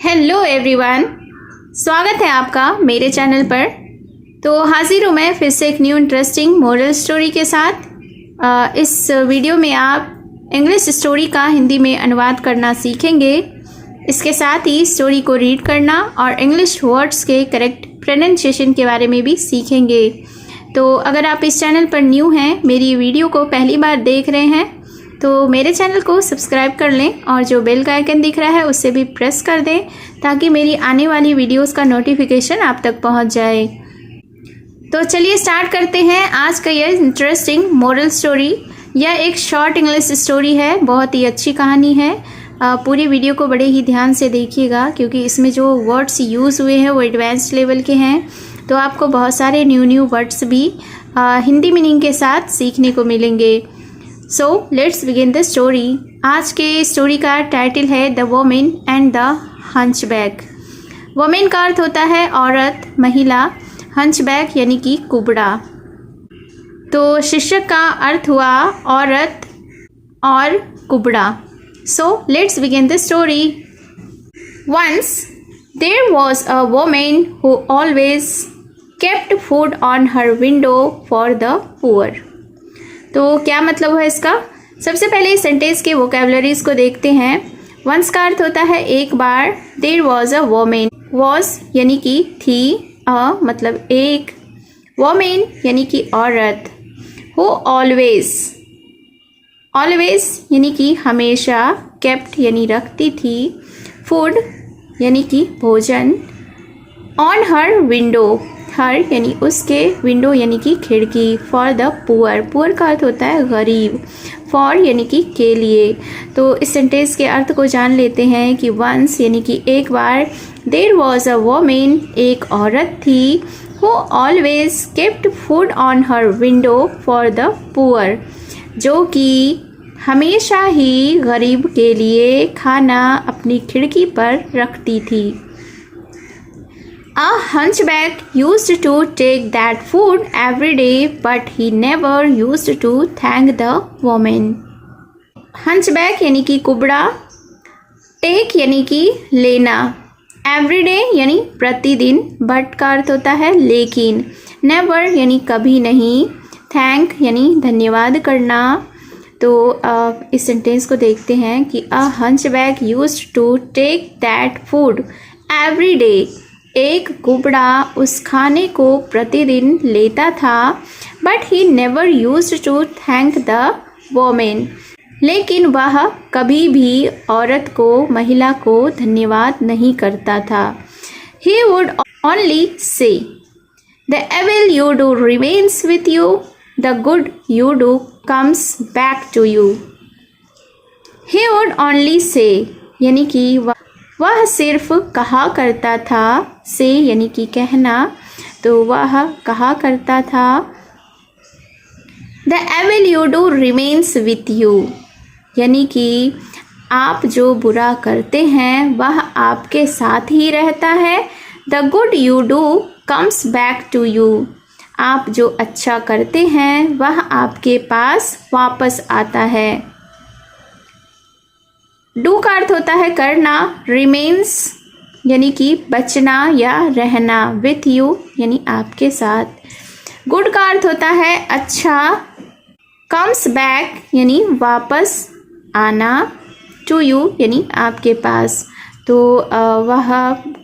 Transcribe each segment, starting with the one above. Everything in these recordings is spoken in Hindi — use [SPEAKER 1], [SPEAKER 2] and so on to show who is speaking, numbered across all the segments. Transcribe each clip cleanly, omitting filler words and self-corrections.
[SPEAKER 1] हेलो एवरीवन, स्वागत है आपका मेरे चैनल पर। तो हाजिर हूँ मैं फिर से एक न्यू इंटरेस्टिंग मोरल स्टोरी के साथ। इस वीडियो में आप इंग्लिश स्टोरी का हिंदी में अनुवाद करना सीखेंगे। इसके साथ ही स्टोरी को रीड करना और इंग्लिश वर्ड्स के करेक्ट प्रोनाउंसिएशन के बारे में भी सीखेंगे। तो अगर आप इस चैनल पर न्यू हैं, मेरी वीडियो को पहली बार देख रहे हैं, तो मेरे चैनल को सब्सक्राइब कर लें और जो बेल का आइकन दिख रहा है उससे भी प्रेस कर दें ताकि मेरी आने वाली वीडियोस का नोटिफिकेशन आप तक पहुंच जाए। तो चलिए स्टार्ट करते हैं आज का यह इंटरेस्टिंग मोरल स्टोरी। यह एक शॉर्ट इंग्लिश स्टोरी है, बहुत ही अच्छी कहानी है। पूरी वीडियो को बड़े ही ध्यान से देखिएगा क्योंकि इसमें जो वर्ड्स यूज़ हुए हैं वो एडवांस्ड लेवल के हैं। तो आपको बहुत सारे न्यू वर्ड्स भी हिंदी मीनिंग के साथ सीखने को मिलेंगे। सो लेट्स बिगिन द स्टोरी। आज के स्टोरी का टाइटल है the women and the hunchback. Women का अर्थ होता है औरत, महिला। हंचबैक यानी कि कुबड़ा। तो शीर्षक का अर्थ हुआ औरत और कुबड़ा। So let's begin the story. Once there was a women who always kept food on her window for the poor. तो क्या मतलब है इसका? सबसे पहले इस सेंटेंस के वोकैबुलरीज को देखते हैं। वंस का अर्थ होता है एक बार। There was a women. Was यानी कि थी, अ मतलब एक, वोमेन यानी कि औरत, हु ऑलवेज, ऑलवेज यानी कि हमेशा, केप्ट यानी रखती थी, फूड यानी कि भोजन, ऑन हर विंडो, हर यानी उसके, विंडो यानी कि खिड़की, फॉर द पुअर, पुअर का अर्थ होता है गरीब, फॉर यानी कि के लिए। तो इस सेंटेंस के अर्थ को जान लेते हैं कि वंस यानी कि एक बार, देयर वॉज अ वोमेन एक औरत थी, who always kept food on her window for the poor, जो कि हमेशा ही गरीब के लिए खाना अपनी खिड़की पर रखती थी। A hunchback used to take that food every day, but he never used to thank the woman. Hunchback यानी कि कुबड़ा, take यानी कि लेना, everyday यानी प्रतिदिन, but का अर्थ होता है लेकिन, never यानी कभी नहीं, thank यानी धन्यवाद करना। तो इस सेंटेंस को देखते हैं कि a hunchback used to take that food every day. एक कुबड़ा उस खाने को प्रतिदिन लेता था, but he never used to thank the women, लेकिन वह कभी भी औरत को, महिला को धन्यवाद नहीं करता था। He would only say the evil you do remains with you, the good you do comes back to you. He would only say यानी कि वह सिर्फ कहा करता था, से यानी कि कहना, तो वह कहा करता था। The evil you do remains with you यानी कि आप जो बुरा करते हैं वह आपके साथ ही रहता है। The good you do comes back to you, आप जो अच्छा करते हैं वह आपके पास वापस आता है। डू का अर्थ होता है करना, रिमेन्स यानी कि बचना या रहना, विथ यू यानी आपके साथ। गुड का अर्थ होता है अच्छा, कम्स बैक यानी वापस आना, टू यू यानी आपके पास। तो वह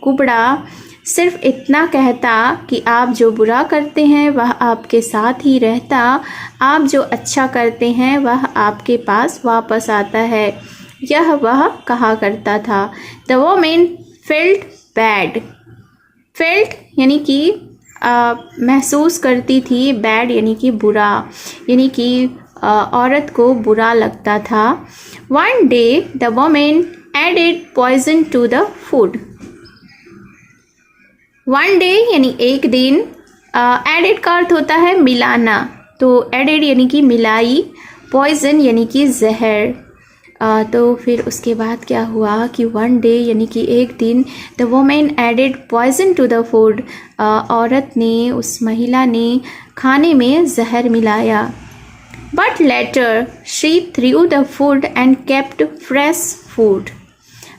[SPEAKER 1] कुबड़ा सिर्फ इतना कहता कि आप जो बुरा करते हैं वह आपके साथ ही रहता, आप जो अच्छा करते हैं वह आपके पास वापस आता है, यह वह कहा करता था। The women felt bad. Felt यानी कि महसूस करती थी, बैड यानी कि बुरा, यानी कि औरत को बुरा लगता था। One day the woman added poison to the food. One day यानी एक दिन, एडेड का अर्थ होता है मिलाना, तो एडेड यानी कि मिलाई, पॉइजन यानी कि जहर। तो फिर उसके बाद क्या हुआ कि वन डे यानी कि एक दिन, the woman added poison to the food, औरत ने, उस महिला ने खाने में जहर मिलाया। But later she threw the food and kept fresh food,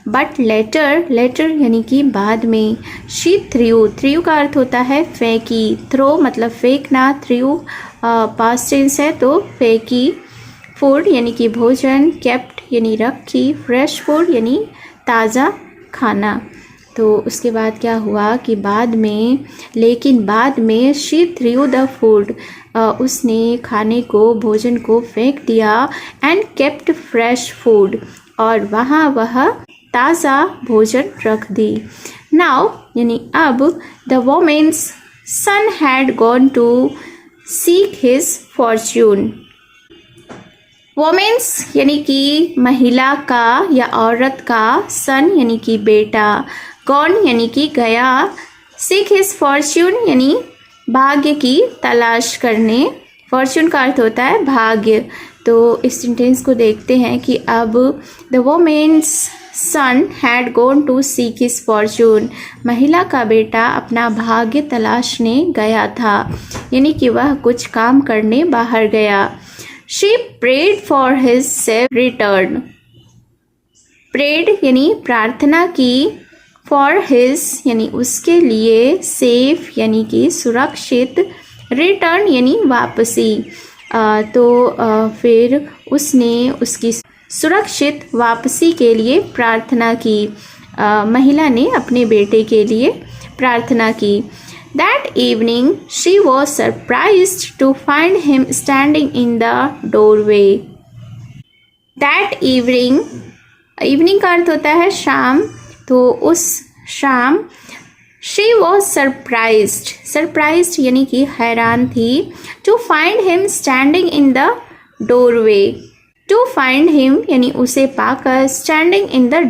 [SPEAKER 1] but later यानी कि बाद में। शी थ्रू का अर्थ होता है फेंकी, थ्रो मतलब फेंकना, थ्रू पास्ट टेंस है तो फेंकी। फूड यानी कि भोजन, केप्ट यानी रखी, फ्रेश फूड यानी ताज़ा खाना। तो उसके बाद क्या हुआ कि बाद में शी थ्रू द फूड, उसने खाने को, भोजन को फेंक दिया। एंड केप्ट फ्रेश फूड, और वह ताज़ा भोजन रख दी। नाउ यानी अब, the woman's son had gone to seek his fortune. Woman's यानी कि महिला का या औरत का, सन यानी कि बेटा, गॉन यानी कि गया, सीक हिज फॉर्च्यून यानी भाग्य की तलाश करने। फॉर्च्यून का अर्थ होता है भाग्य। तो इस सेंटेंस को देखते हैं कि अब the woman's son had gone to seek his fortune, महिला का बेटा अपना भाग्य तलाशने गया था, यानी कि वह कुछ काम करने बाहर गया। She prayed for his safe return. Prayed यानी प्रार्थना की, फॉर हिज यानी उसके लिए, सेफ यानी कि सुरक्षित, रिटर्न यानी वापसी। फिर उसने उसकी सुरक्षित वापसी के लिए प्रार्थना की। महिला ने अपने बेटे के लिए प्रार्थना की। That evening she was surprised to find him standing in the doorway. That evening का अर्थ होता है शाम, तो उस शाम she was surprised यानी कि हैरान थी, to find him standing in the doorway. To find him यानी उसे पाकर, standing in the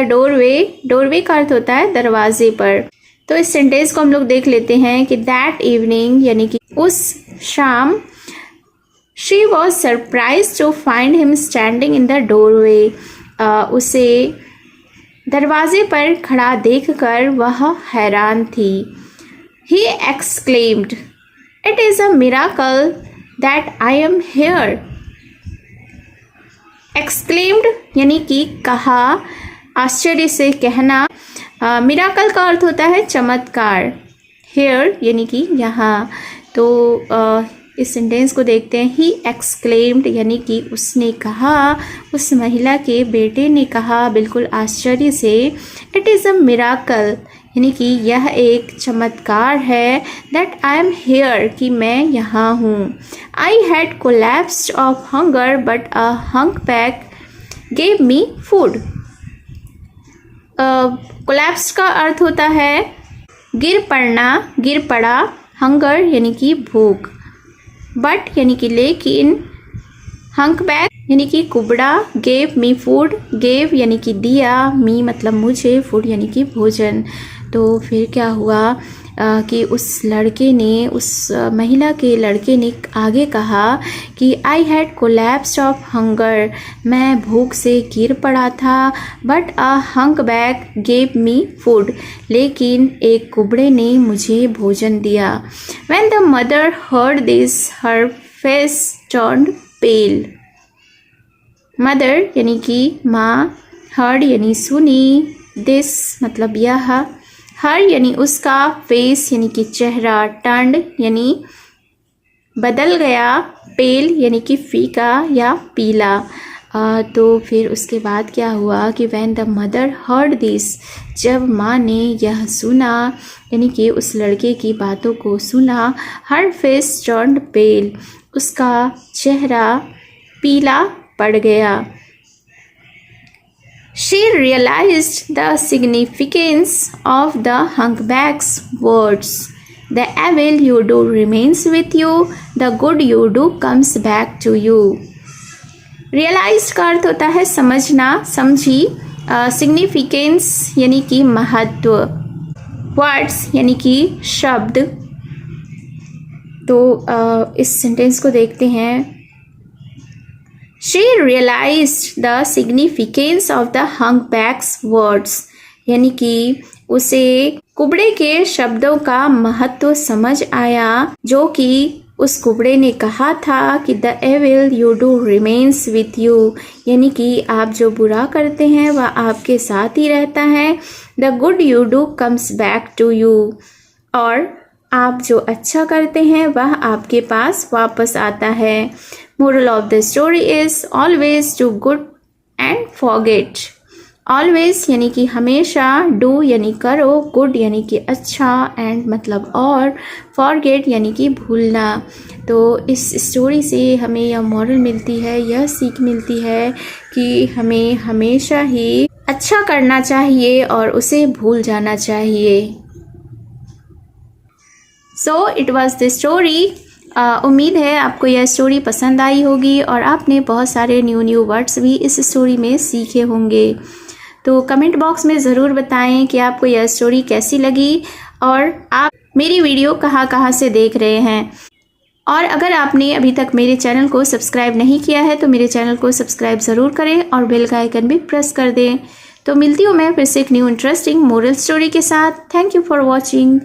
[SPEAKER 1] doorway का अर्थ होता है दरवाजे पर। तो इस सेंटेंस को हम लोग देख लेते हैं कि दैट इवनिंग यानी कि उस शाम, she was surprise to find him standing in the doorway, उसे दरवाजे पर खड़ा देखकर वह हैरान थी। He exclaimed, it is a miracle that I am here. Exclaimed यानी कि कहा, आश्चर्य से कहना। मिराकल का अर्थ होता है चमत्कार। हेयर यानी कि यहाँ। तो इस सेंटेंस को देखते हैं। ही एक्सक्लेम्ड यानी कि उसने कहा, उस महिला के बेटे ने कहा बिल्कुल आश्चर्य से, इट इज़ अ मिराकल यानी कि यह एक चमत्कार है, दैट आई एम हेयर कि मैं यहाँ हूँ। I had collapsed of hunger but a hunchback gave me food. Collapse का अर्थ होता है गिर पड़ा, हंगर यानी कि भूख, बट यानी कि लेकिन, हंकबैक यानी कि कुबड़ा, गेव मी फूड, गेव यानी कि दिया, मी मतलब मुझे, फूड यानी कि भोजन। तो फिर क्या हुआ कि उस महिला के लड़के ने आगे कहा कि I had collapsed of hunger, मैं भूख से गिर पड़ा था, but a hunchback gave me food, लेकिन एक कुबड़े ने मुझे भोजन दिया। When the mother heard this her face turned pale. Mother यानी कि माँ, हर्ड यानी सुनी, दिस मतलब यह, हर यानी उसका, फेस यानी कि चेहरा, टर्न्ड यानी बदल गया, पेल यानी कि फीका या पीला। तो फिर उसके बाद क्या हुआ कि when the mother heard this, जब माँ ने यह सुना यानी कि उस लड़के की बातों को सुना, हर फेस टर्न्ड पेल, उसका चेहरा पीला पड़ गया। She realized the significance of the hunkback's words. The evil you do remains with you, the good you do comes back to you. Realized का अर्थ होता है समझना, समझी। Significance यानी कि महत्व, words यानी कि शब्द। तो इस सेंटेंस को देखते हैं। She realized the significance of the hunkback's words, यानी कि उसे कुबड़े के शब्दों का महत्व समझ आया, जो कि उस कुबड़े ने कहा था कि the evil you do remains with you, यानी कि आप जो बुरा करते हैं वह आपके साथ ही रहता है। The good you do comes back to you, और आप जो अच्छा करते हैं वह आपके पास वापस आता है। Moral of the story is always do good and forget. Always यानी कि हमेशा, डू यानी करो, गुड यानी कि अच्छा, एंड मतलब और, फॉरगेट यानी कि भूलना। तो इस स्टोरी से हमें यह मॉरल मिलती है, यह सीख मिलती है कि हमें हमेशा ही अच्छा करना चाहिए और उसे भूल जाना चाहिए। So it was the story. उम्मीद है आपको यह स्टोरी पसंद आई होगी और आपने बहुत सारे न्यू वर्ड्स भी इस स्टोरी में सीखे होंगे। तो कमेंट बॉक्स में ज़रूर बताएं कि आपको यह स्टोरी कैसी लगी और आप मेरी वीडियो कहाँ से देख रहे हैं। और अगर आपने अभी तक मेरे चैनल को सब्सक्राइब नहीं किया है तो मेरे चैनल को सब्सक्राइब ज़रूर करें और बेल का आइकन भी प्रेस कर दें। तो मिलती हूँ मैं फिर से एक न्यू इंटरेस्टिंग मोरल स्टोरी के साथ। Thank you for watching.